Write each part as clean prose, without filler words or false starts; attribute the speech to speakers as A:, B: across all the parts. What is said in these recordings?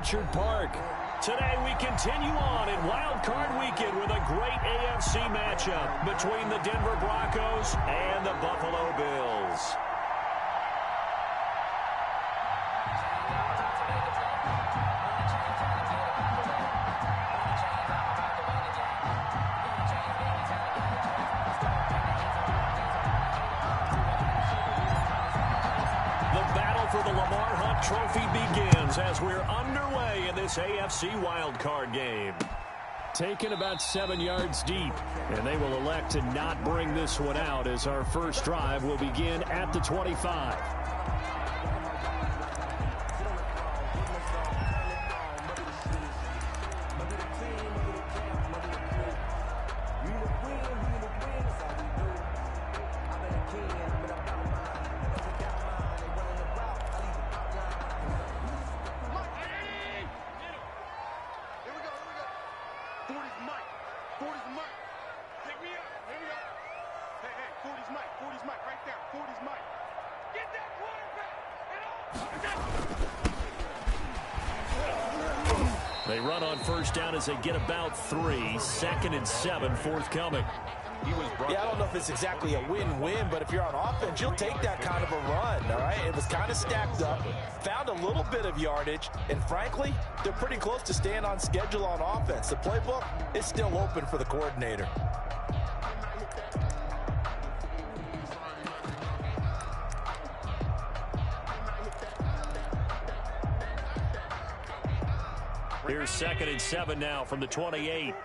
A: Orchard Park. Today we continue on in Wild Card Weekend with a great AFC matchup between the Denver Broncos and the Buffalo Bills. Trophy begins as we're underway in this AFC wildcard game. Taken about 7 yards deep, and they will elect to not bring this one out as our first drive will begin at the 25. They run on first down as they get about 3. 2nd and 7 forthcoming.
B: Yeah, I don't know if it's exactly a win-win, but if you're on offense, you'll take that kind of a run, all right? It was kind of stacked up, found a little bit of yardage, and frankly, they're pretty close to staying on schedule on offense. The playbook is still open for the coordinator.
A: Here's 2nd and 7 now from the 28.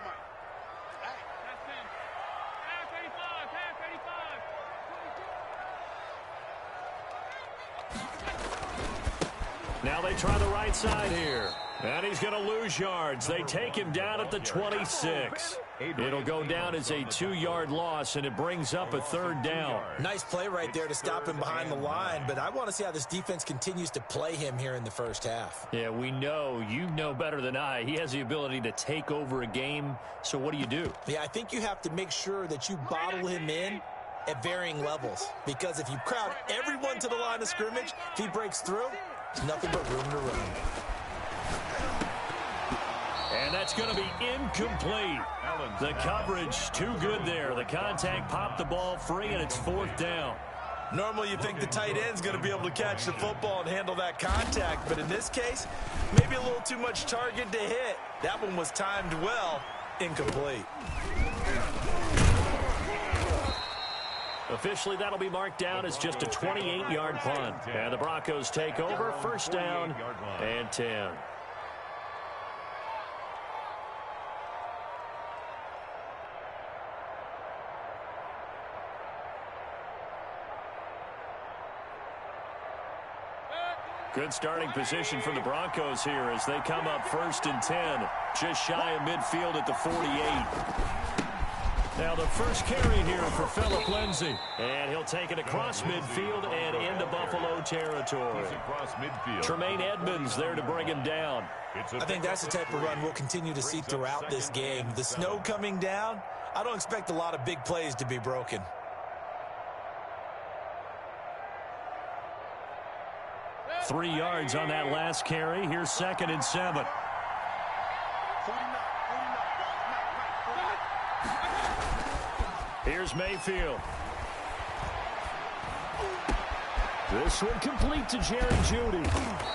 A: Now they try the right side here. And he's going to lose yards. They take him down at the 26. It'll go down as a 2-yard loss, and it brings up a 3rd down.
B: Nice play right there to stop him behind the line, but I want to see how this defense continues to play him here in the first half.
A: Yeah, we know. You know better than I. He has the ability to take over a game, so what do?
B: Yeah, I think you have to make sure that you bottle him in at varying levels, because if you crowd everyone to the line of scrimmage, if he breaks through, there's nothing but room to run.
A: And that's going to be incomplete. The coverage too good there. The contact popped the ball free, and it's 4th down.
B: Normally you think the tight end's going to be able to catch the football and handle that contact, but in this case, maybe a little too much target to hit. That one was timed well, incomplete.
A: Officially, that'll be marked down as just a 28-yard punt. And the Broncos take over, 1st down and 10. Good starting position for the Broncos here as they come up 1st and 10. Just shy of midfield at the 48. Now the first carry here for Phillip Lindsay. And he'll take it across midfield and into Buffalo territory. Tremaine Edmonds there to bring him down.
B: I think that's the type of run we'll continue to see throughout this game. The snow coming down, I don't expect a lot of big plays to be broken.
A: Three yards on that last carry. Here's 2nd and 7. Here's Mayfield. This one complete to Jerry Jeudy.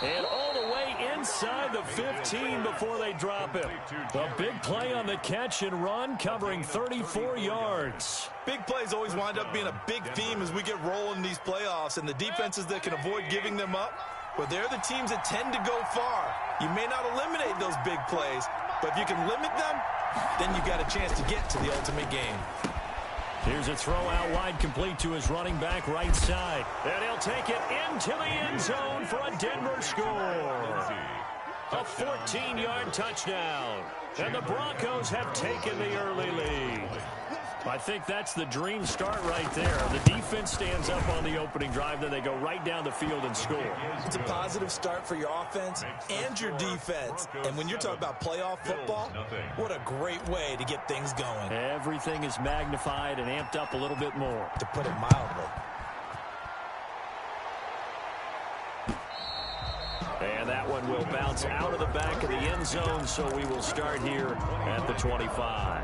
A: And all the way inside the 15 before they drop him. A big play on the catch and run, covering 34 yards.
B: Big plays always wind up being a big theme as we get rolling in these playoffs, and the defenses that can avoid giving them up, well, they're the teams that tend to go far. You may not eliminate those big plays, but if you can limit them, then you got a chance to get to the ultimate game.
A: Here's a throw out wide, complete to his running back right side. And he'll take it into the end zone for a Denver score. A 14-yard touchdown. And the Broncos have taken the early lead. I think that's the dream start right there. The defense stands up on the opening drive, then they go right down the field and score.
B: It's a positive start for your offense and your defense. And when you're talking about playoff football, what a great way to get things going.
A: Everything is magnified and amped up a little bit more,
B: to put it mildly.
A: And that one and will bounce out of the back of the end zone, so we will start here at the 25.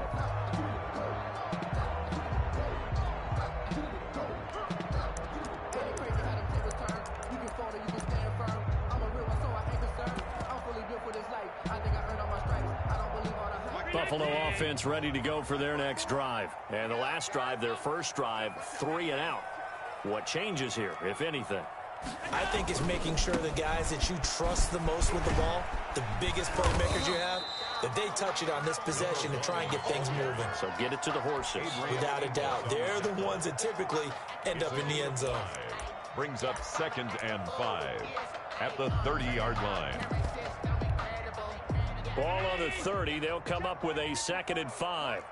A: Buffalo offense ready to go for their next drive. And the last drive, their first drive, 3 and out. What changes here, if anything?
B: I think it's making sure the guys that you trust the most with the ball, the biggest playmakers you have, that they touch it on this possession and try and get things moving.
A: So get it to the horses.
B: Without a doubt. They're the ones that typically end up in the end zone.
C: Brings up 2nd and 5 at the 30-yard line.
A: Ball on the 30. They'll come up with a 2nd and 5.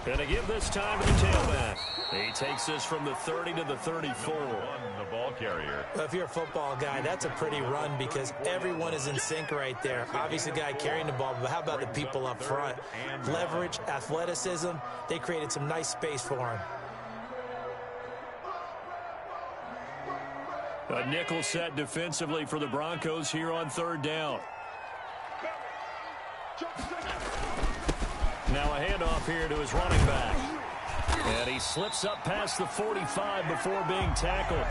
A: Gonna give this time to the tailback. He takes this from the 30 to the 34.
C: The ball carrier.
B: Well, if you're a football guy, that's a pretty run because everyone is in sync right there. Obviously, the guy carrying the ball, but how about the people up front? Leverage, athleticism, they created some nice space for him.
A: A nickel set defensively for the Broncos here on 3rd down. Now a handoff here to his running back. And he slips up past the 45 before being tackled.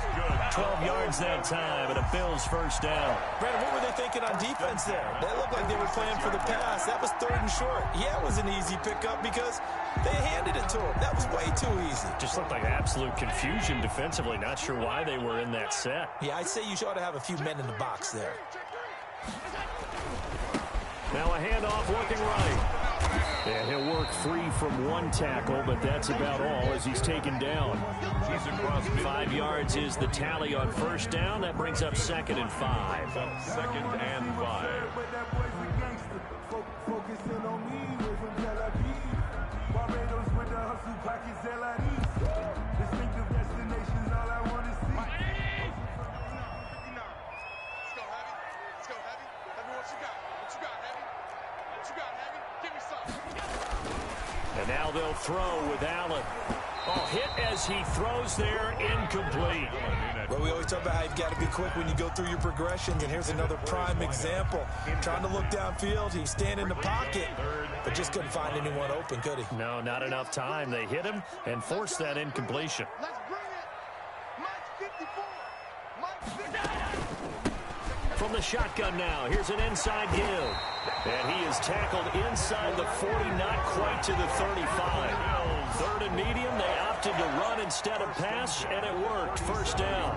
A: 12 yards that time, and a Bills first down.
B: Brandon, what were they thinking on defense there? They looked like they were playing for the pass. That was 3rd and short. Yeah, it was an easy pickup because they handed it to him. That was way too easy.
A: Just looked like absolute confusion defensively. Not sure why they were in that set.
B: Yeah, I'd say you ought to have a few men in the box there.
A: Now a handoff looking right. And he'll work free from one tackle, but that's about all as he's taken down. 5 yards is the tally on first down. That brings up 2nd and 5.
C: 2nd and 5.
A: And now they'll throw with Allen. Oh, hit as he throws there, incomplete.
B: Well, we always talk about how you've got to be quick when you go through your progressions, and here's another prime example. Trying to look downfield, he was standing in the pocket, but just couldn't find anyone open, could he?
A: No, not enough time. They hit him and forced that incompletion. From the shotgun now, here's an inside give. And he is tackled inside the 40, not quite to the 35. 3rd and medium, they opted to run instead of pass, and it worked. First down.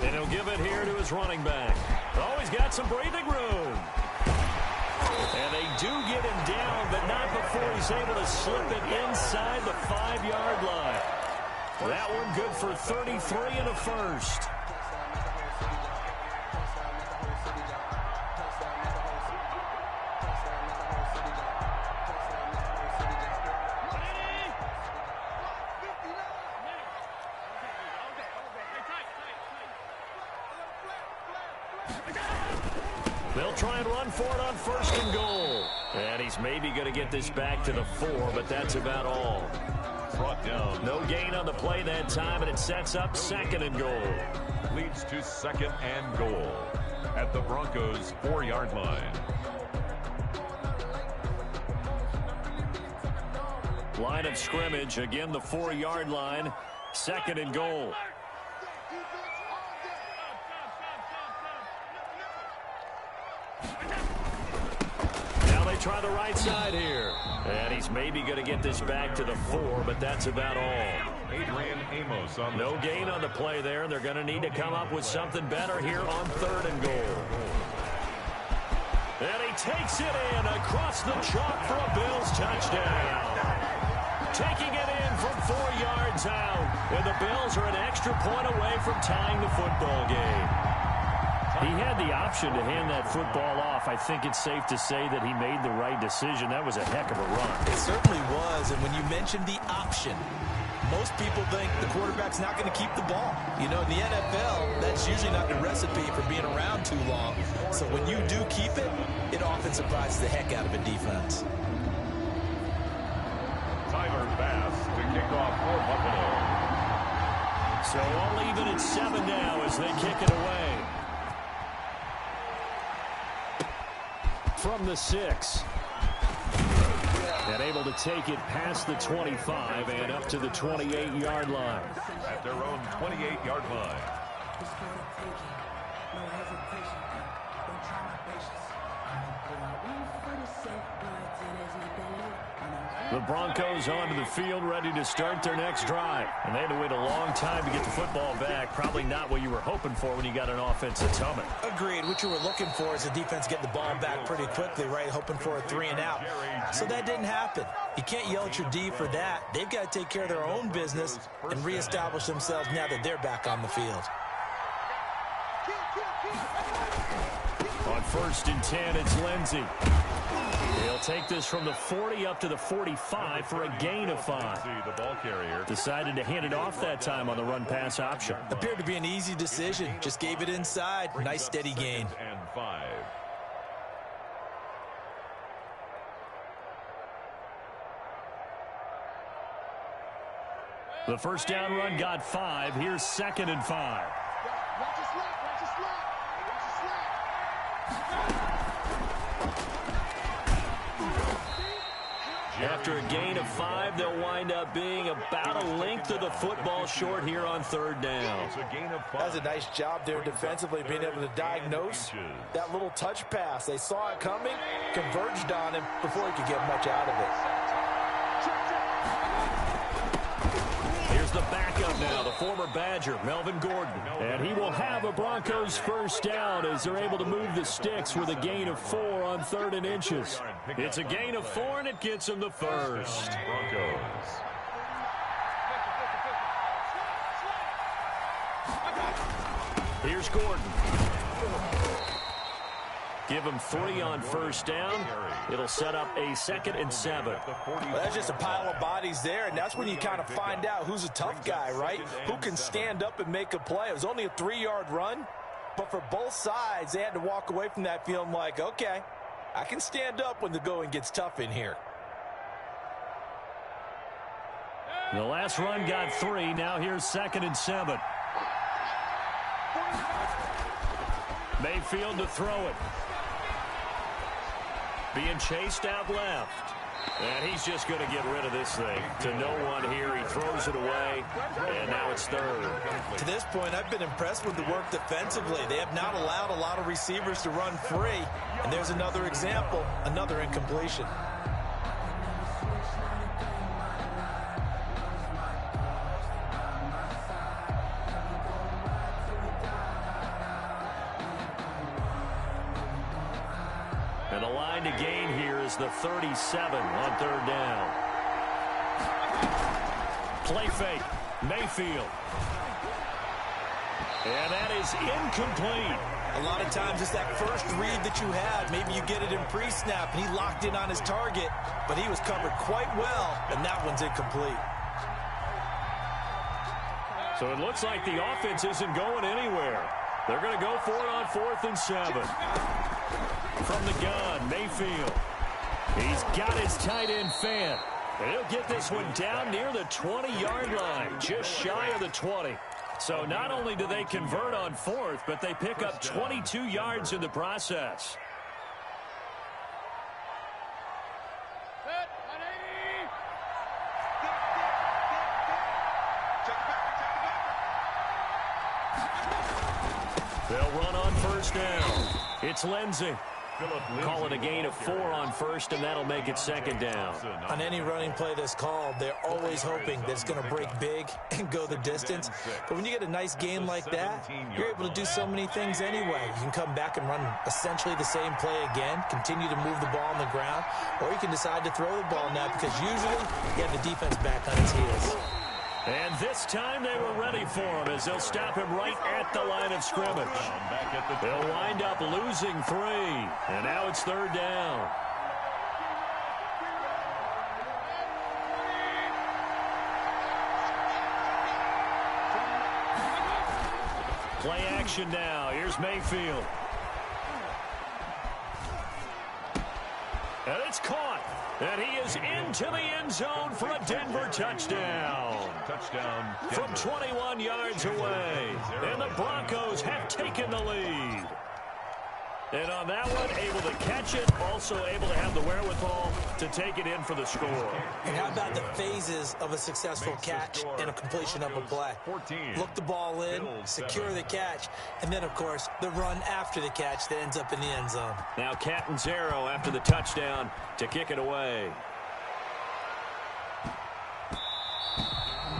A: And he'll give it here to his running back. Oh, he's got some breathing room. And they do get him down, but not before he's able to slip it inside the 5-yard line. That one good for 33 and a first. They'll try and run for it on 1st and goal. And he's maybe going to get this back to the 4, but that's about all.
C: Brought down.
A: No gain on the play that time, and it sets up 2nd and goal.
C: Leads to 2nd and goal at the Broncos' 4-yard line.
A: Line of scrimmage, again the 4-yard line, 2nd and goal. Try the right side here. And he's maybe going to get this back to the 4, but that's about all.
C: Adrian Amos on
A: no gain on the play there. They're going to need to come up with something better here on 3rd and goal. And he takes it in across the chalk for a Bills touchdown. Taking it in from 4 yards out. And the Bills are an extra point away from tying the football game. He had the option to hand that football off. I think it's safe to say that he made the right decision. That was a heck of a run.
B: It certainly was, and when you mentioned the option, most people think the quarterback's not going to keep the ball. You know, in the NFL, that's usually not the recipe for being around too long. So when you do keep it, it often surprises the heck out of a defense.
C: Tyler Bass to kick off for Buffalo.
A: So all even at 7 now as they kick it away. From the 6. And able to take it past the 25 and up to the 28-yard line.
C: At their own 28-yard line.
A: The Broncos onto the field, ready to start their next drive. And they had to wait a long time to get the football back. Probably not what you were hoping for when you got an offense that's humming.
B: Agreed. What you were looking for is the defense get the ball back pretty quickly, right? Hoping for a 3 and out. So that didn't happen. You can't yell at your D for that. They've got to take care of their own business and reestablish themselves now that they're back on the field.
A: On 1st and 10, it's Lindsey. He'll take this from the 40 up to the 45 for a gain of 5.
C: The ball carrier
A: Decided to hand it off that time on the run-pass option.
B: Appeared to be an easy decision. Just gave it inside. Nice steady gain.
C: And 5.
A: The first down run got 5. Here's 2nd and 5. After a gain of 5, they'll wind up being about a length of the football short here on 3rd down.
C: It's a gain of 5.
B: That's a nice job there defensively, being able to diagnose that little touch pass. They saw it coming, converged on him before he could get much out of it.
A: Here's the backup now, the former Badger, Melvin Gordon. And he will have a Broncos first down as they're able to move the sticks with a gain of 4 on 3rd and inches. It's a gain of 4, and it gets him the first.
C: Broncos.
A: Here's Gordon. Give him 3 on first down. It'll set up a 2nd and 7.
B: Well, that's just a pile of bodies there, and that's when you kind of find out who's a tough guy, right? Who can stand up and make a play. It was only a 3-yard run, but for both sides, they had to walk away from that feeling like, okay, I can stand up when the going gets tough in here.
A: The last run got 3. Now here's 2nd and 7. Mayfield to throw it. Being chased out left. And he's just going to get rid of this thing. To no one here. He throws it away. And now it's 3rd.
B: To this point, I've been impressed with the work defensively. They have not allowed a lot of receivers to run free. And there's another example, another incompletion.
A: And the line to gain here is the 37 on 3rd down. Play fake. Mayfield. And that is incomplete.
B: A lot of times it's that first read that you have. Maybe you get it in pre-snap, and he locked in on his target, but he was covered quite well, and that one's incomplete.
A: So it looks like the offense isn't going anywhere. They're going to go for it on 4th and 7. From the gun, Mayfield. He's got his tight end Fant. And he'll get this one down near the 20-yard line, just shy of the 20. So not only do they convert on 4th, but they pick up 22 yards in the process. They'll run on first down. It's Lindsey. Call it a gain of 4 on 1st, and that'll make it 2nd down.
B: On any running play that's called, they're always hoping that it's going to break big and go the distance. But when you get a nice game like that, you're able to do so many things anyway. You can come back and run essentially the same play again, continue to move the ball on the ground, or you can decide to throw the ball now because usually you have the defense back on its heels.
A: And this time they were ready for him as they'll stop him right at the line of scrimmage. They'll wind up losing 3. And now it's 3rd down. Play action now. Here's Mayfield. And it's caught. And he is into the end zone for a Denver touchdown.
C: Touchdown, Denver.
A: From 21 yards away. And the Broncos have taken the lead. And on that one, able to catch it, also able to have the wherewithal to take it in for the score.
B: And how about the phases of a successful catch and a completion of a play? Look the ball in, secure the catch, and then, of course, the run after the catch that ends up in the end zone.
A: Now Catanzaro after the touchdown to kick it away.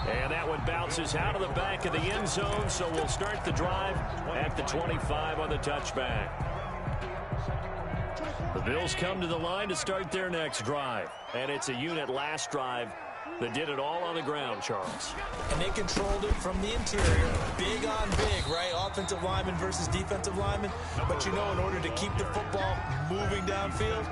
A: And that one bounces out of the back of the end zone, so we'll start the drive at the 25 on the touchback. The Bills come to the line to start their next drive. And it's a unit last drive that did it all on the ground, Charles.
B: And they controlled it from the interior. Big on big, right? Offensive lineman versus defensive lineman. But you know, in order to keep the football moving downfield,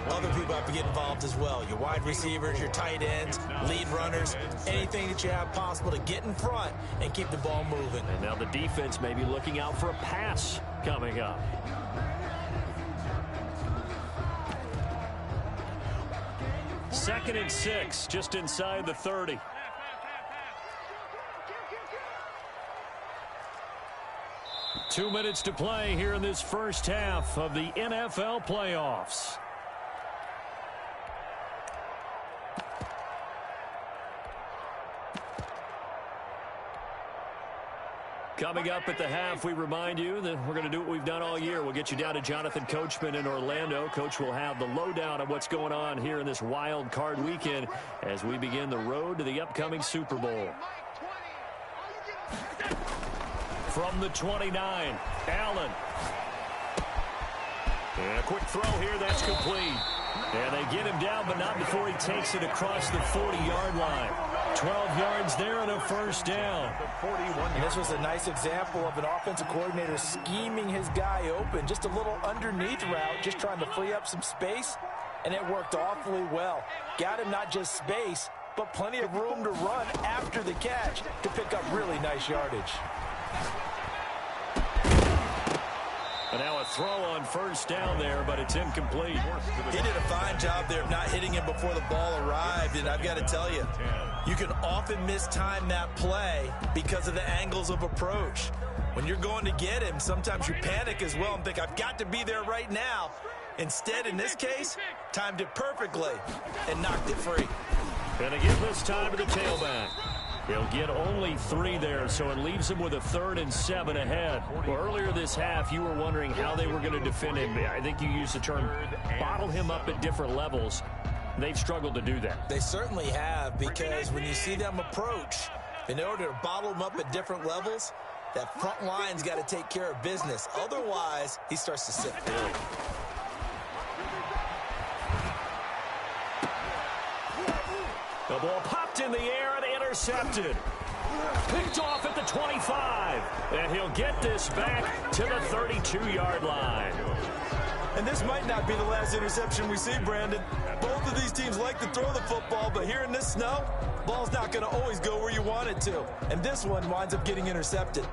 B: other people have to get involved as well. Your wide receivers, your tight ends, lead runners, anything that you have possible to get in front and keep the ball moving.
A: And now the defense may be looking out for a pass coming up. Second and 6, just inside the 30. Two minutes to play here in this first half of the NFL playoffs. Coming up at the half, we remind you that we're going to do what we've done all year. We'll get you down to Jonathan Coachman in Orlando. Coach will have the lowdown of what's going on here in this wild card weekend as we begin the road to the upcoming Super Bowl. From the 29, Allen. And a quick throw here, that's complete. And they get him down, but not before he takes it across the 40-yard line. 12 yards there and a first down.
B: And this was a nice example of an offensive coordinator scheming his guy open. Just a little underneath route, just trying to free up some space, and it worked awfully well. Got him not just space, but plenty of room to run after the catch to pick up really nice yardage.
A: And now a throw on first down there, but it's incomplete.
B: He did a fine job there of not hitting him before the ball arrived, and I've got to tell you, you can often mistime that play because of the angles of approach. When you're going to get him, sometimes you panic as well and think, I've got to be there right now. Instead, in this case, timed it perfectly and knocked it free.
A: And they give this time to the tailback. He'll get only 3 there, so it leaves him with a 3rd and 7 ahead. Well, earlier this half, you were wondering how they were going to defend him. I think you used the term bottle him up at different levels. They've struggled to do that.
B: They certainly have, because when you see them approach, in order to bottle him up at different levels, that front line's got to take care of business. Otherwise, he starts to sit through.
A: The ball popped in the air and intercepted. Picked off at the 25. And he'll get this back to the 32-yard line.
B: And this might not be the last interception we see, Brandon. Both of these teams like to throw the football, but here in this snow, ball's not going to always go where you want it to. And this one winds up getting intercepted.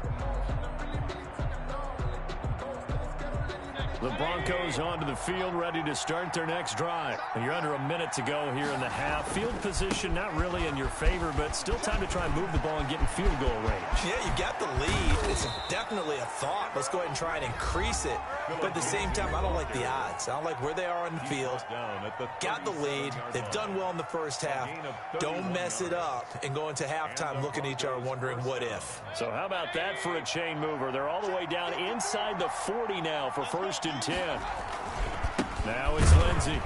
A: The Broncos onto the field, ready to start their next drive. And you're under a minute to go here in the half. Field position not really in your favor, but still time to try and move the ball and get in field goal range.
B: Yeah, you got the lead. It's definitely a thought. Let's go ahead and try and increase it. But at the same time, I don't like the odds. I don't like where they are on the field. Got the lead. They've done well in the first half. Don't mess it up and go into halftime looking at each other wondering what if.
A: So how about that for a chain mover? They're all the way down inside the 40 now for 1st and 10. Now it's Lindsey.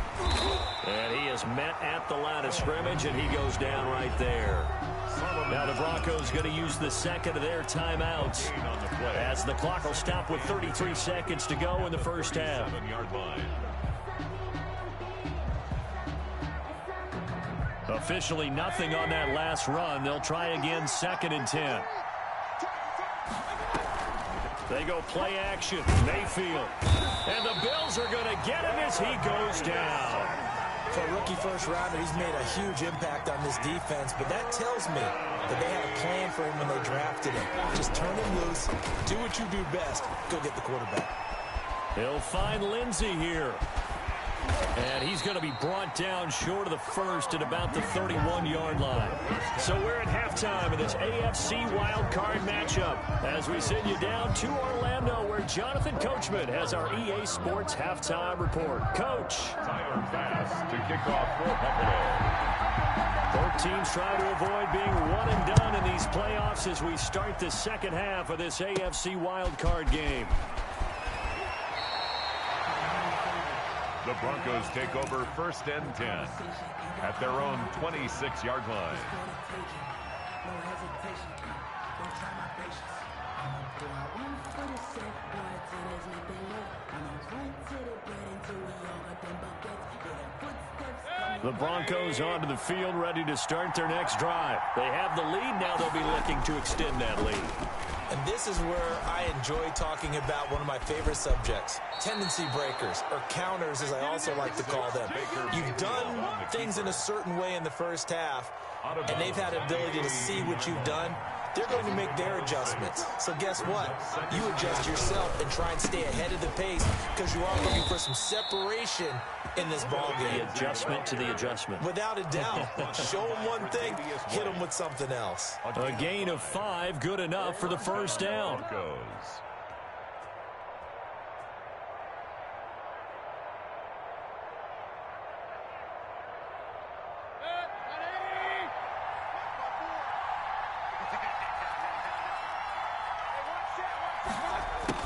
A: And he is met at the line of scrimmage, and he goes down right there. Now the Broncos going to use the second of their timeouts as the clock will stop with 33 seconds to go in the first half. Officially nothing on that last run. They'll try again, 2nd and 10. They go play action. Mayfield. And the Bills are going to get him as he goes down.
B: For a rookie first-rounder, he's made a huge impact on this defense, but that tells me that they had a plan for him when they drafted him. Just turn him loose, do what you do best, go get the quarterback.
A: He'll find Lindsey here. And he's going to be brought down short of the first at about the 31-yard line. So we're at halftime of this AFC wildcard matchup as we send you down to Orlando where Jonathan Coachman has our EA Sports halftime report. Coach.
C: Tyler Bass to kick off for Buffalo.
A: Both teams trying to avoid being one and done in these playoffs as we start the second half of this AFC wildcard game.
C: The Broncos take over 1st and 10 at their own 26-yard line.
A: The Broncos onto the field, ready to start their next drive. They have the lead. Now they'll be looking to extend that lead.
B: And this is where I enjoy talking about one of my favorite subjects, tendency breakers, or counters as I also like to call them. You've done things in a certain way in the first half, and they've had the ability to see what you've done. They're going to make their adjustments. So guess what? You adjust yourself and try and stay ahead of the pace because you are looking for some separation in this ballgame.
A: The adjustment to the adjustment.
B: Without a doubt. Show them one thing, hit them with something else.
A: A gain of 5, good enough for the first down.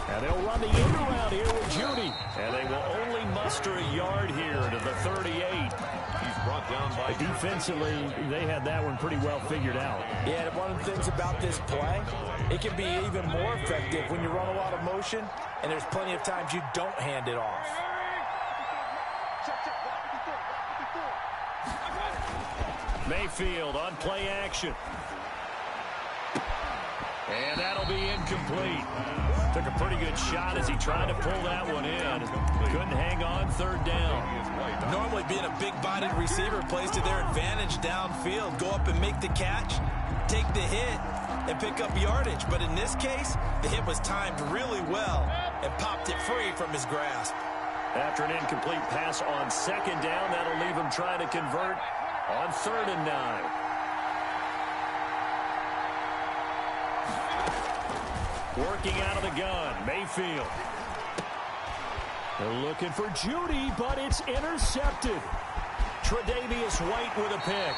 A: And they'll run the end around here with Judy. And they will only muster a yard here to the 38.
C: He's brought down by...
A: Defensively, they had that one pretty well figured out.
B: Yeah, and one of the things about this play, it can be even more effective when you run a lot of motion, and there's plenty of times you don't hand it off.
A: Mayfield on play action. And that'll be incomplete. Took a pretty good shot as he tried to pull that one in. Couldn't hang on, 3rd down.
B: Normally being a big-bodied receiver plays to their advantage downfield. Go up and make the catch, take the hit, and pick up yardage. But in this case, the hit was timed really well and popped it free from his grasp.
A: After an incomplete pass on 2nd down, that'll leave him trying to convert on 3rd and 9. Working out of the gun, Mayfield. They're looking for Judy, but it's intercepted. Tre'Davious White with a pick.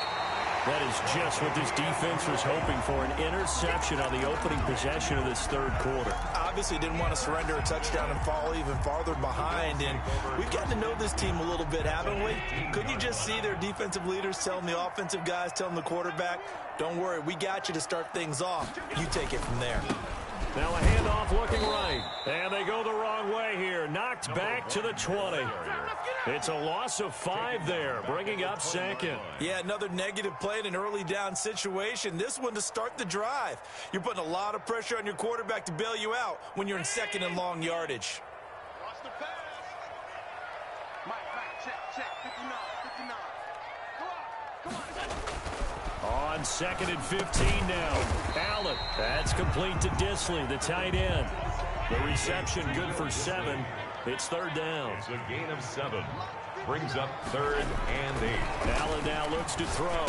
A: That is just what this defense was hoping for, an interception on the opening possession of this 3rd quarter.
B: Obviously didn't want to surrender a touchdown and fall even farther behind, and we've gotten to know this team a little bit, haven't we? Couldn't you just see their defensive leaders telling the offensive guys, telling the quarterback, don't worry, we got you to start things off. You take it from there.
A: Now a handoff looking right. And they go the wrong way here. Knocked back to the 20. It's a loss of 5 there, bringing up 2nd.
B: Yeah, another negative play in an early down situation. This one to start the drive. You're putting a lot of pressure on your quarterback to bail you out when you're in 2nd and long yardage.
D: Watch the pass. Mike, check. 59. Come on.
A: On 2nd and 15 now. Allen. That's complete to Disley, the tight end. The reception good for 7. It's 3rd down.
C: It's a gain of 7. Brings up 3rd and 8.
A: Allen now looks to throw.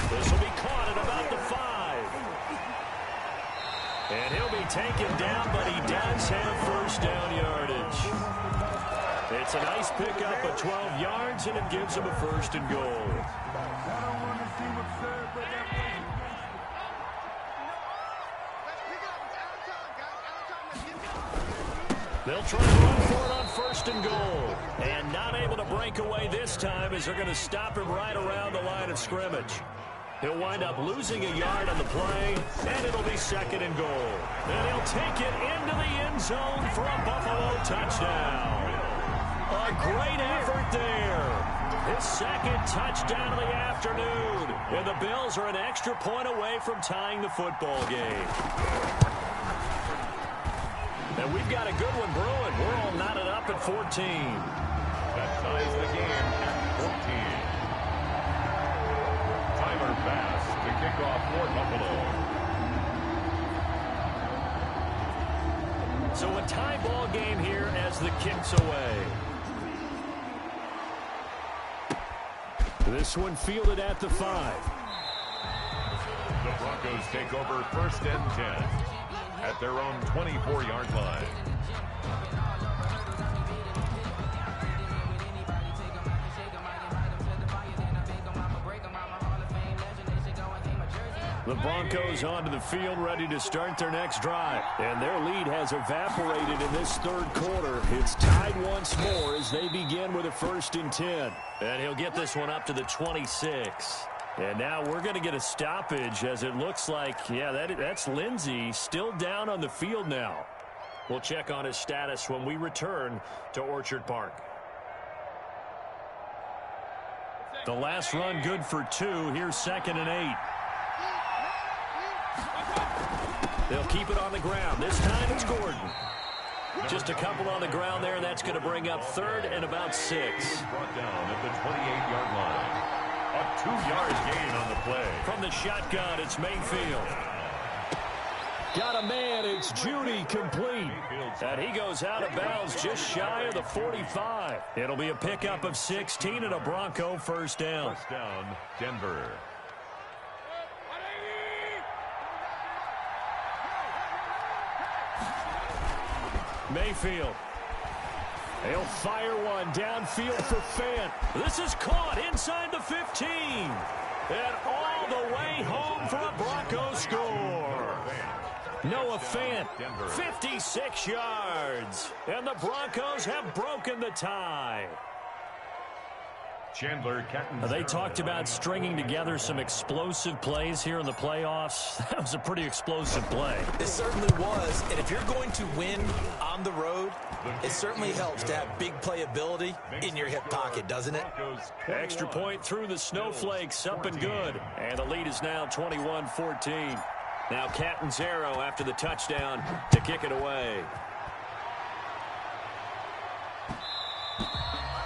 A: This will be caught at about the 5. And he'll be taken down, but he does have 1st down yardage. It's a nice pickup of 12 yards, and it gives him a 1st and goal. They'll try to run for it on 1st and goal. And not able to break away this time as they're going to stop him right around the line of scrimmage. He'll wind up losing a yard on the play, and it'll be 2nd and goal. And he'll take it into the end zone for a Buffalo touchdown. A great effort there. his second touchdown of the afternoon. And the Bills are an extra point away from tying the football game. And we've got a good one brewing. We're all knotted up at 14.
C: That ties the game at 14. Tyler Bass to kick off for Buffalo.
A: So a tie ball game here as the kick's away. This one fielded at the 5.
C: The Broncos take over 1st and 10 at their own 24-yard line.
A: The Broncos onto the field, ready to start their next drive. And their lead has evaporated in this third quarter. It's tied once more as they begin with a 1st and 10. And he'll get this one up to the 26. And now we're going to get a stoppage as it looks like, yeah, that's Lindsey still down on the field now. We'll check on his status when we return to Orchard Park. The last run good for 2. Here's 2nd and 8. They'll keep it on the ground. This time it's Gordon. Just a couple on the ground there. That's going to bring up 3rd and about 6.
C: Brought down at the 28-yard line. A 2-yard gain on the play.
A: From the shotgun, it's Mayfield. Got a man. It's Judy complete. And he goes out of bounds just shy of the 45. It'll be a pickup of 16 and a Bronco 1st down.
C: 1st down, Denver.
A: Mayfield. He'll fire one downfield for Fant. This is caught inside the 15. And all the way home for a Broncos score. Noah Fant, 56 yards. And the Broncos have broken the tie.
C: Chandler Catanzaro.
A: They talked about stringing together some explosive plays here in the playoffs. That was a pretty explosive play.
B: It certainly was. And if you're going to win on the road, it certainly helps to have big playability in your hip pocket, doesn't it?
A: Extra point through the snowflakes, up and good. And the lead is now 21-14. Now Catanzaro after the touchdown to kick it away.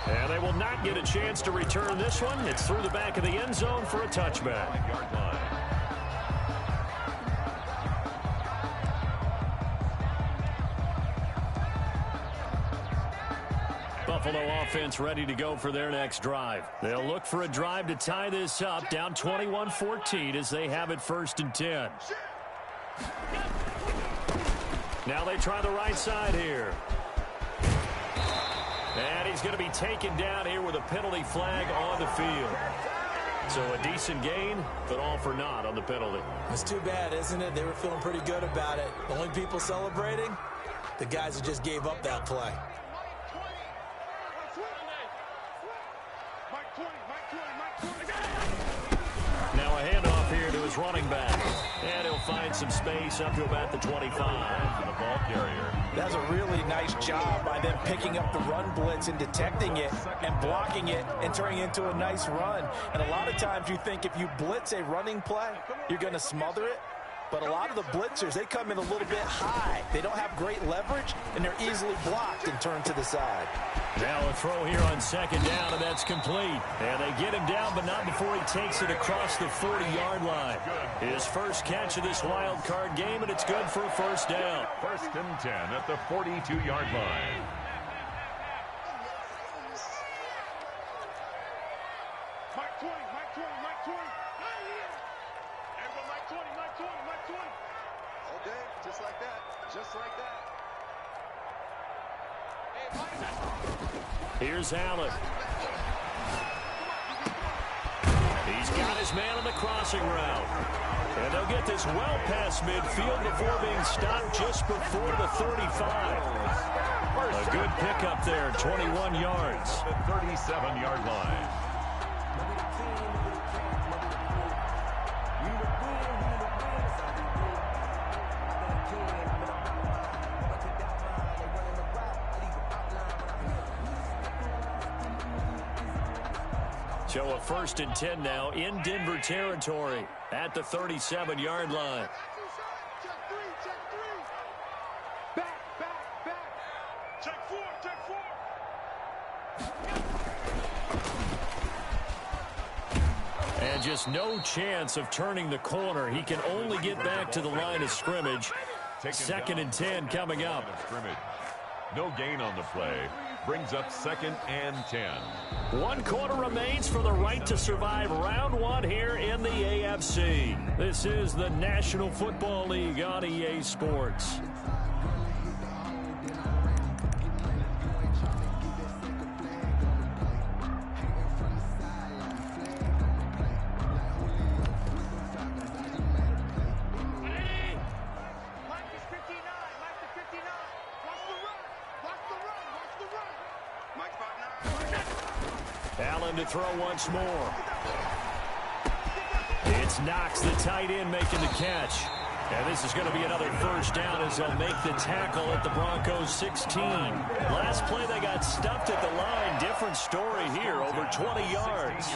A: And they will not get a chance to return this one. It's through the back of the end zone for a touchback. Buffalo offense ready to go for their next drive. They'll look for a drive to tie this up, down 21-14 as they have it 1st and 10. Now they try the right side here. And he's going to be taken down here with a penalty flag on the field. So a decent gain, but all for naught on the penalty.
B: It's too bad, isn't it? They were feeling pretty good about it. The only people celebrating, the guys who just gave up that play.
A: Now a handoff here to his running back. And he'll find some space up to about the 25.
C: The ball carrier.
B: That's a really nice job by them picking up the run blitz and detecting it and blocking it and turning it into a nice run. And a lot of times you think if you blitz a running play, you're going to smother it. But a lot of the blitzers, they come in a little bit high. They don't have great leverage, and they're easily blocked and turned to the side.
A: Now a throw here on 2nd down, and that's complete. And they get him down, but not before he takes it across the 40-yard line. His first catch of this wild card game, and it's good for a 1st down.
C: 1st and 10 at the 42-yard line.
D: Mike 20, Mike 20, Mike 20. Everybody, Mike 20, Mike 20, Mike 20. Okay, just like that. Just like that. Hey, Mike.
A: Here's Allen. He's got his man on the crossing route. And they'll get this well past midfield before being stopped just before the 35. A good pickup there, 21 yards.
C: The 37-yard line.
A: So a 1st and 10 now in Denver territory at the 37-yard line.
D: Check three. Back. Check four.
A: And just no chance of turning the corner. He can only get back to the line of scrimmage. 2nd and 10 coming up.
C: No gain on the play. Brings up 2nd and 10.
A: 1 quarter remains for the right to survive round 1 here in the AFC. This is the National Football League on EA Sports. Allen to throw once more. It's Knox, the tight end, making the catch. And this is going to be another 1st down as they'll make the tackle at the Broncos 16. Last play they got stuffed at the line. Different story here, over 20 yards.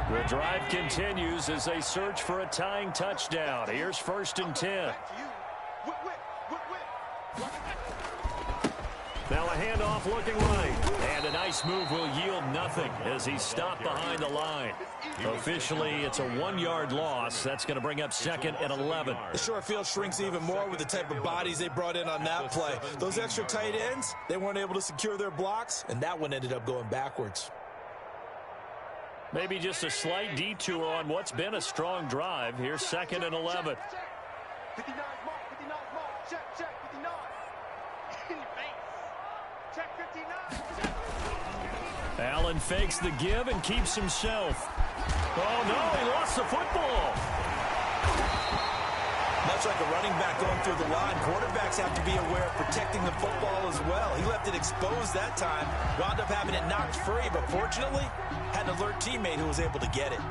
A: The drive continues as they search for a tying touchdown. Here's 1st and 10. Now a handoff looking right. And a nice move will yield nothing as he's stopped behind the line. Officially, it's a 1-yard loss. That's going to bring up 2nd and 11.
B: The short field shrinks even more with the type of bodies they brought in on that play. Those extra tight ends, they weren't able to secure their blocks, and that one ended up going backwards.
A: Maybe just a slight detour on what's been a strong drive. Here's 2nd and 11.
D: 59 mark. Check 59. Check 59.
A: Allen fakes the give and keeps himself. Oh, no, he lost the football.
B: Much like a running back going through the line, quarterbacks have to be aware of protecting the football as well. He left it exposed that time, wound up having it knocked free, but fortunately, had an alert teammate who was able to get it.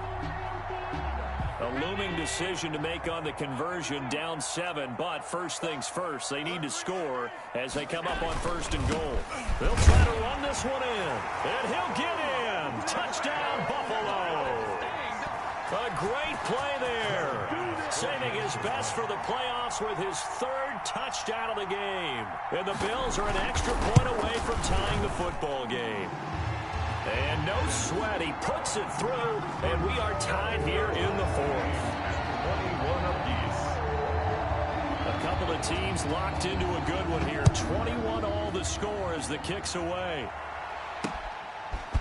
A: A looming decision to make on the conversion, down 7, but first things first, they need to score as they come up on 1st and goal. They'll try to run this one in, and he'll get in. Touchdown, Buffalo. A great play there. Saving his best for the playoffs with his 3rd touchdown of the game. And the Bills are an extra point away from tying the football game. And no sweat, he puts it through, and we are tied here in the 4th.
C: 21 apiece.
A: A couple of teams locked into a good one here. 21 all the score as the kick's away.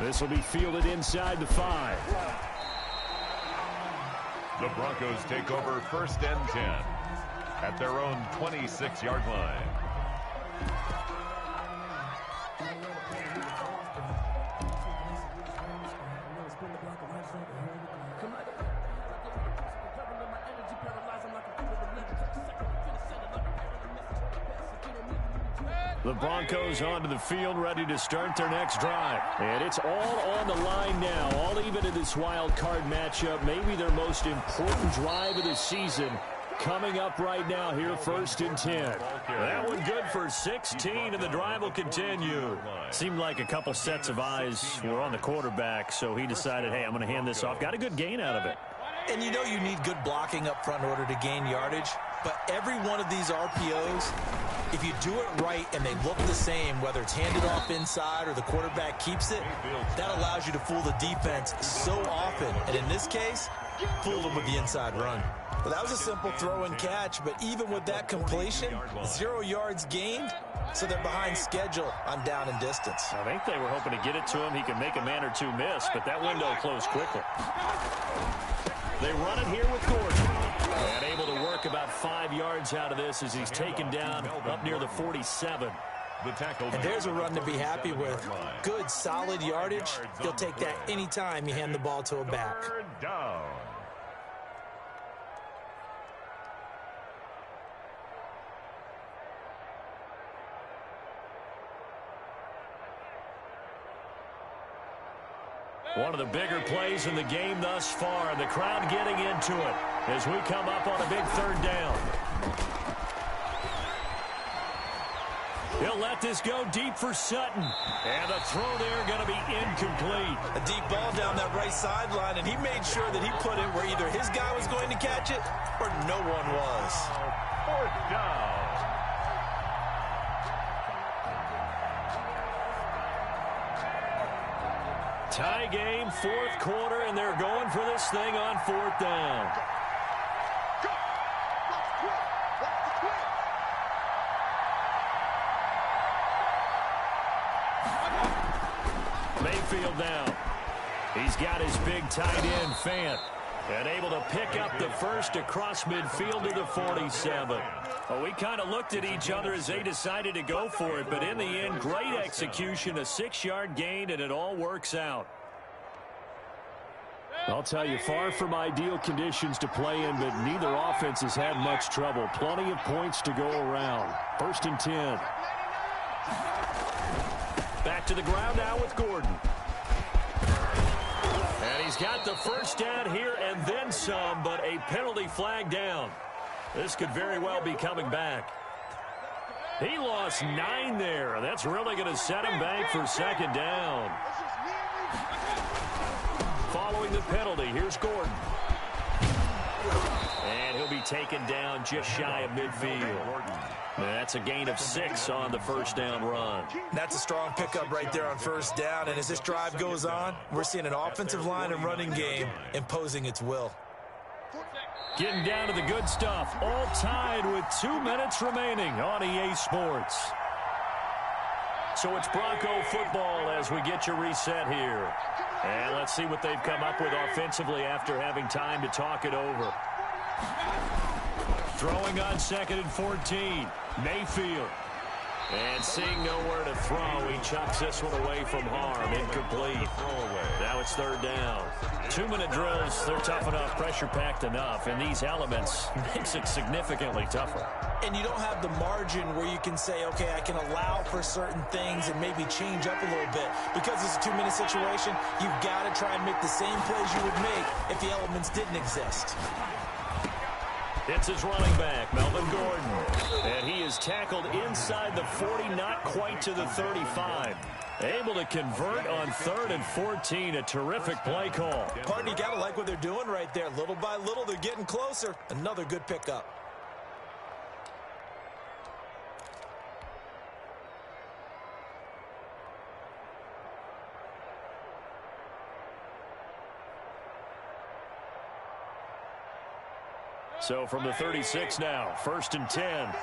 A: This will be fielded inside the 5.
C: The Broncos take over 1st and 10 at their own 26-yard line.
A: The Broncos onto the field, ready to start their next drive. And it's all on the line now, all even in this wild card matchup. Maybe their most important drive of the season coming up right now here, 1st and 10. That one good for 16, and the drive will continue. Seemed like a couple sets of eyes were on the quarterback, so he decided, hey, I'm going to hand this off. Got a good gain out of it.
B: And you know you need good blocking up front in order to gain yardage, but every one of these RPOs, if you do it right and they look the same, whether it's handed off inside or the quarterback keeps it, that allows you to fool the defense so often. And in this case, fooled them with the inside run. Well, that was a simple throw and catch, but even with that completion, 0 yards gained, so they're behind schedule on down and distance.
A: I think they were hoping to get it to him. He could make a man or two miss, but that window closed quickly. They run it here with Gordon. And able to work about 5 yards out of this as he's taken down up near the 47.
B: And there's a run to be happy with. Good, solid yardage. You'll take that anytime you hand the ball to a back.
C: Third down.
A: One of the bigger plays in the game thus far. The crowd getting into it as we come up on a big 3rd down. He'll He'll let this go deep for Sutton. And the throw there going to be incomplete.
B: A deep ball down that right sideline, and he made sure that he put it where either his guy was going to catch it or no one was.
C: Fourth down.
A: Tie game, fourth quarter, and they're going for this thing on fourth down. Mayfield down. He's got his big tight end, Fant, and able to pick up the first across midfield to the 47. Well, we kind of looked at each other as they decided to go for it, but in the end, great execution, a 6-yard gain, and it all works out. I'll tell you, far from ideal conditions to play in, but neither offense has had much trouble. Plenty of points to go around. 1st and 10. Back to the ground now with Gordon. And he's got the first down here and then some, but a penalty flag down. This could very well be coming back. He lost 9 there. That's really going to set him back for 2nd down. Following the penalty, here's Gordon. And he'll be taken down just shy of midfield. That's a gain of 6 on the first down run.
B: That's a strong pickup right there on first down. And as this drive goes on, we're seeing an offensive line and running game imposing its will.
A: Getting down to the good stuff. All tied with 2 minutes remaining on EA Sports. So it's Bronco football as we get you reset here. And let's see what they've come up with offensively after having time to talk it over. Throwing on 2nd and 14. Mayfield. And seeing nowhere to throw, he chucks this one away from harm. Incomplete. Now it's 3rd down. 2-minute drills, they're tough enough, pressure-packed enough, and these elements makes it significantly tougher.
B: And you don't have the margin where you can say, okay, I can allow for certain things and maybe change up a little bit. Because it's a 2-minute situation, you've got to try and make the same plays you would make if the elements didn't exist.
A: It's his running back, Melvin Gordon. And he is tackled inside the 40, not quite to the 35. Able to convert on 3rd and 14. A terrific play call.
B: Partner, you got to like what they're doing right there. Little by little, they're getting closer. Another good pickup.
A: So from the 36 now, 1st and 10.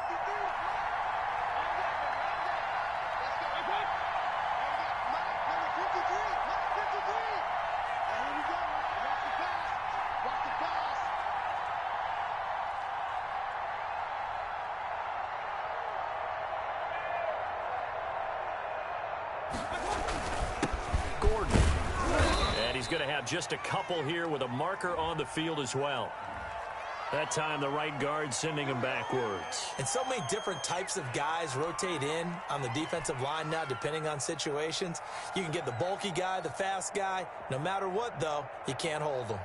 A: Gordon. And he's going to have just a couple here with a marker on the field as well. That time, the right guard sending him backwards.
B: And so many different types of guys rotate in on the defensive line now, depending on situations. You can get the bulky guy, the fast guy. No matter what, though, you can't hold them.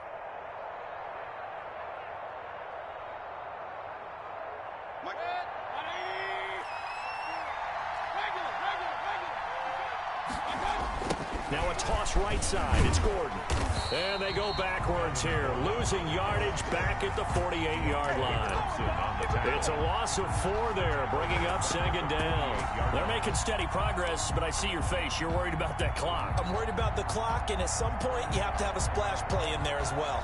A: Now a toss right side. It's Gordon. And they go backwards here, losing yardage back at the 48-yard line. It's a loss of 4 there, bringing up 2nd down. They're making steady progress, but I see your face. You're worried about that clock.
B: I'm worried about the clock, and at some point, you have to have a splash play in there as well.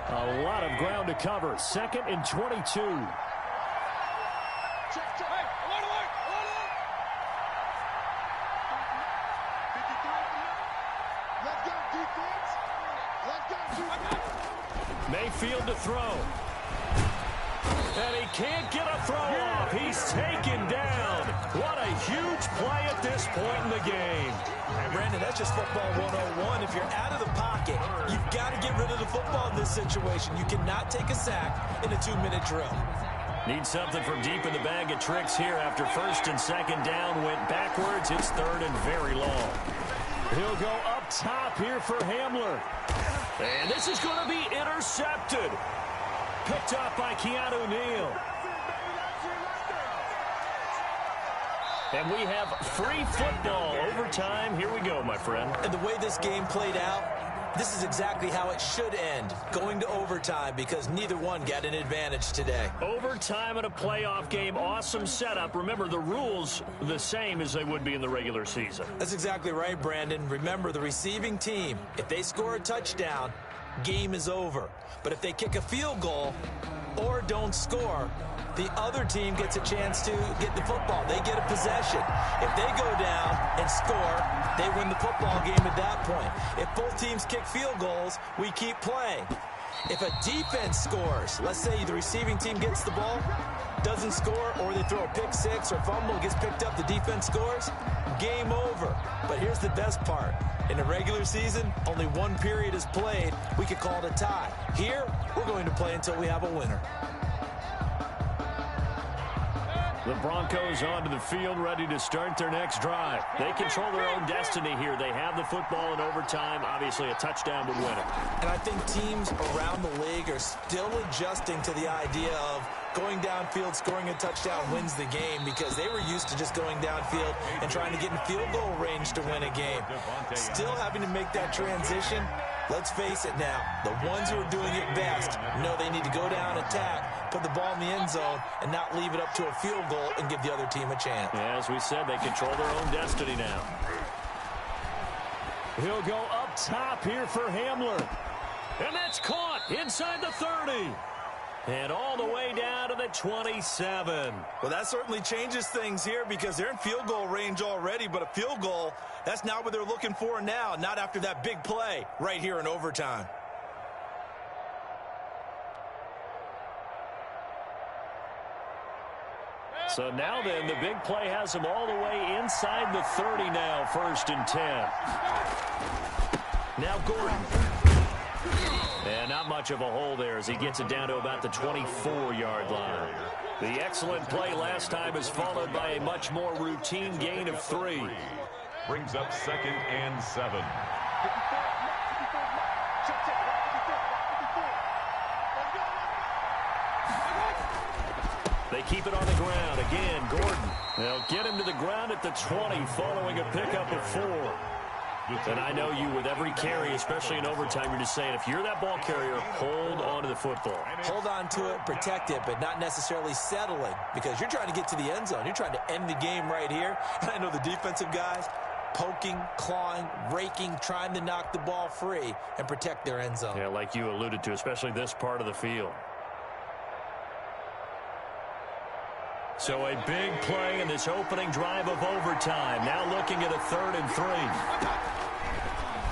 A: A lot of ground to cover. 2nd and 22. Mayfield to throw. And he can't get a throw off. He's taken down. What a huge play at this point in the game.
B: Brandon, that's just football 101. If you're out of the pocket, you've got to get rid of the football in this situation. You cannot take a sack in a 2-minute drill.
A: Need something from deep in the bag of tricks here after 1st and 2nd down. Went backwards. It's 3rd and very long. He'll go up top here for Hamler. And this is going to be intercepted. picked up by Keanu Neal. And we have free football overtime. Here we go, my friend.
B: And the way this game played out, this is exactly how it should end, going to overtime, because neither one got an advantage today.
A: Overtime in a playoff game, awesome setup. Remember, the rules the same as they would be in the regular season.
B: That's exactly right, Brandon. Remember, the receiving team, if they score a touchdown, game is over. But if they kick a field goal or don't score, the other team gets a chance to get the football. They get a possession. If they go down and score, they win the football game at that point. If both teams kick field goals, we keep playing. If a defense scores, let's say the receiving team gets the ball, doesn't score, or they throw a pick six or fumble, gets picked up, the defense scores, game over. But here's the best part. In the regular season, only one period is played. We could call it a tie. Here, we're going to play until we have a winner.
A: The Broncos onto the field, ready to start their next drive. They control their own destiny here. They have the football in overtime. Obviously, a touchdown would win it.
B: And I think teams around the league are still adjusting to the idea of going downfield, scoring a touchdown wins the game, because they were used to just going downfield and trying to get in field goal range to win a game. Still having to make that transition. Let's face it now, the ones who are doing it best know they need to go down, attack, put the ball in the end zone, and not leave it up to a field goal and give the other team a chance.
A: Yeah, as we said, they control their own destiny now. He'll go up top here for Hamler. And that's caught inside the 30. And all the way down to the 27.
B: Well, that certainly changes things here, because they're in field goal range already, but a field goal, that's not what they're looking for now, not after that big play right here in overtime.
A: So now then, the big play has them all the way inside the 30 now, 1st and 10. Now Gordon. And not much of a hole there as he gets it down to about the 24-yard line. The excellent play last time is followed by a much more routine gain of 3.
C: Brings up 2nd and 7.
A: They keep it on the ground. Again, Gordon. They'll get him to the ground at the 20 following a pickup of 4. And I know you, with every carry, especially in overtime, you're just saying, if you're that ball carrier, hold on to the football.
B: Hold on to it, protect it, but not necessarily settling, because you're trying to get to the end zone. You're trying to end the game right here. And I know the defensive guys poking, clawing, raking, trying to knock the ball free and protect their end zone.
A: Yeah, like you alluded to, especially this part of the field. So a big play in this opening drive of overtime. Now looking at a 3rd and 3.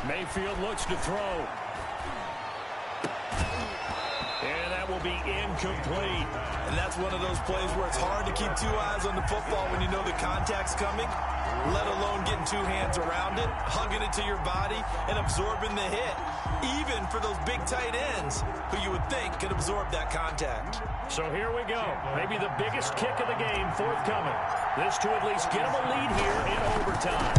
A: Mayfield looks to throw. And that will be incomplete.
B: And that's one of those plays where it's hard to keep 2 eyes on the football when you know the contact's coming, let alone getting 2 hands around it, hugging it to your body, and absorbing the hit. Even for those big tight ends who you would think could absorb that contact.
A: So here we go. Maybe the biggest kick of the game forthcoming. This to at least get them a lead here in overtime.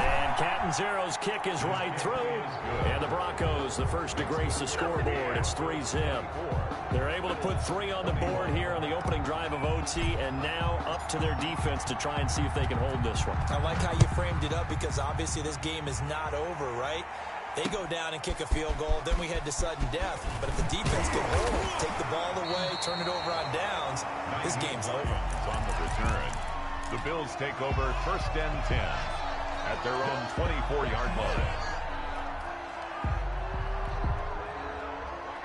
A: And Catanzero's kick is right through. And the Broncos, the first to grace the scoreboard. It's 3-zip. They're able to put 3 on the board here on the opening drive of OT, and now up to their defense to try and see if they can hold this one.
B: I like how you framed it up, because obviously this game is not over, right? They go down and kick a field goal, then we head to sudden death. But if the defense can hold it, take the ball away, turn it over on downs, this game's over.
C: On the return, the Bills take over 1st and 10 at their own 24-yard line.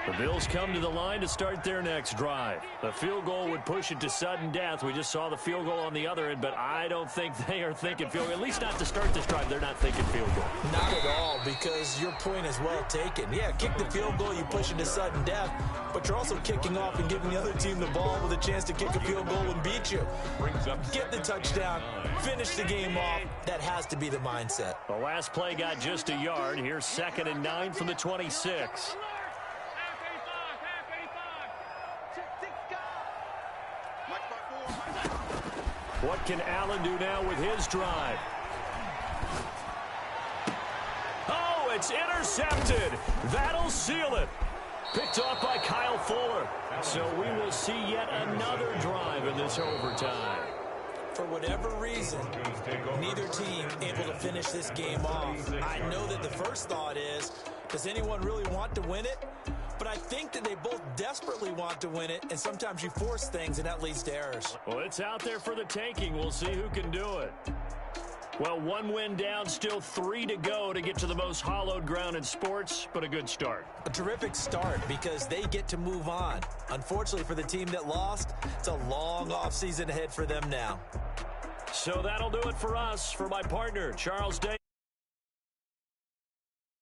A: The Bills come to the line to start their next drive. A field goal would push it to sudden death. We just saw the field goal on the other end, but I don't think they are thinking field goal. At least not to start this drive. They're not thinking field goal.
B: Not at all, because your point is well taken. Yeah, kick the field goal, you push it to sudden death, but you're also kicking off and giving the other team the ball with a chance to kick a field goal and beat you. Get the touchdown, finish the game off. That has to be the mindset.
A: The last play got just a yard. Here's 2nd and 9 from the 26. What can Allen do now with his drive? Oh, it's intercepted. That'll seal it. Picked off by Kyle Fuller. So we will see yet another drive in this overtime.
B: For whatever reason, neither team able to finish this game off. I know that the first thought is, does anyone really want to win it? But I think that they both desperately want to win it, and sometimes you force things, and that leads to errors.
A: Well, it's out there for the taking. We'll see who can do it. Well, one win down, still 3 to go to get to the most hallowed ground in sports, but a good start.
B: A terrific start because they get to move on. Unfortunately for the team that lost, it's a long offseason ahead for them now.
A: So that'll do it for us. For my partner, Charles Day.